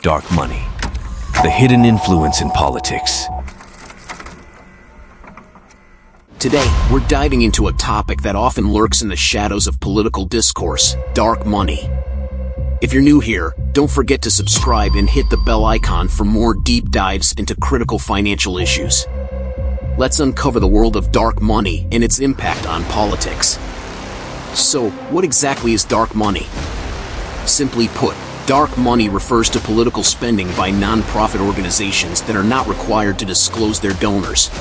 Dark money. The hidden influence in politics. Today, we're diving into a topic that often lurks in the shadows of political discourse: dark money. If you're new here, don't forget to subscribe and hit the bell icon for more deep dives into critical financial issues. Let's uncover the world of dark money and its impact on politics. So, what exactly is dark money? Simply put, dark money refers to political spending by non-profit organizations that are not required to disclose their donors.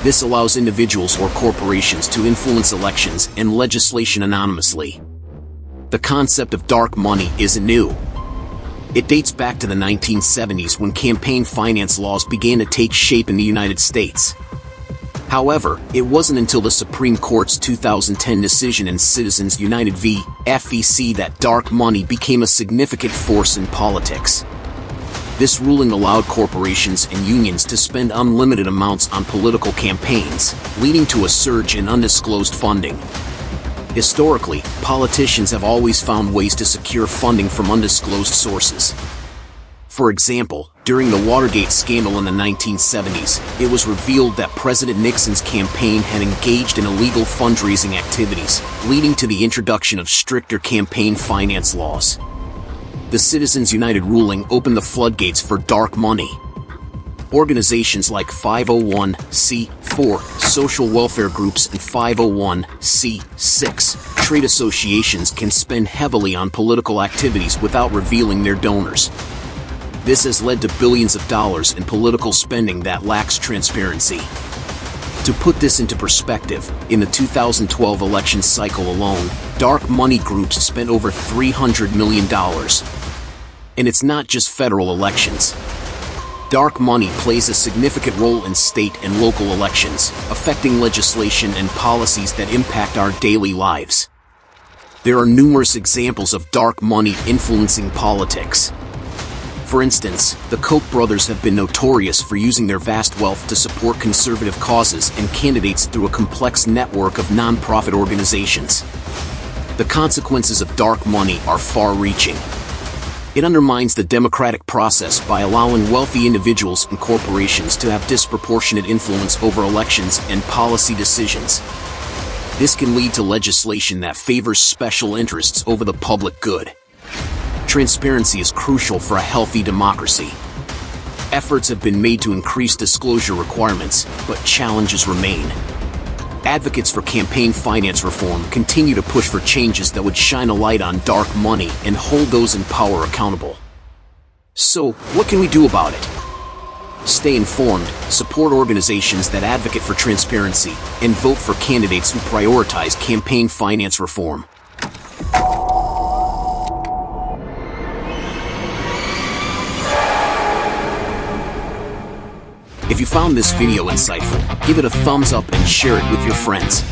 This allows individuals or corporations to influence elections and legislation anonymously. The concept of dark money isn't new. It dates back to the 1970s when campaign finance laws began to take shape in the United States. However, it wasn't until the Supreme Court's 2010 decision in Citizens United v. FEC that dark money became a significant force in politics. This ruling allowed corporations and unions to spend unlimited amounts on political campaigns, leading to a surge in undisclosed funding. Historically, politicians have always found ways to secure funding from undisclosed sources. For example, during the Watergate scandal in the 1970s, it was revealed that President Nixon's campaign had engaged in illegal fundraising activities, leading to the introduction of stricter campaign finance laws. The Citizens United ruling opened the floodgates for dark money. Organizations like 501c4 social welfare groups and 501c6 trade associations can spend heavily on political activities without revealing their donors. This has led to billions of dollars in political spending that lacks transparency. To put this into perspective, in the 2012 election cycle alone, dark money groups spent over $300 million. And it's not just federal elections. Dark money plays a significant role in state and local elections, affecting legislation and policies that impact our daily lives. There are numerous examples of dark money influencing politics. For instance, the Koch brothers have been notorious for using their vast wealth to support conservative causes and candidates through a complex network of non-profit organizations. The consequences of dark money are far-reaching. It undermines the democratic process by allowing wealthy individuals and corporations to have disproportionate influence over elections and policy decisions. This can lead to legislation that favors special interests over the public good. Transparency is crucial for a healthy democracy. Efforts have been made to increase disclosure requirements, but challenges remain. Advocates for campaign finance reform continue to push for changes that would shine a light on dark money and hold those in power accountable. So, what can we do about it? Stay informed, support organizations that advocate for transparency, and vote for candidates who prioritize campaign finance reform. If you found this video insightful, give it a thumbs up and share it with your friends.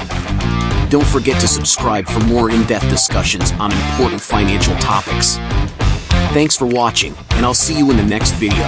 Don't forget to subscribe for more in-depth discussions on important financial topics. Thanks for watching, and I'll see you in the next video.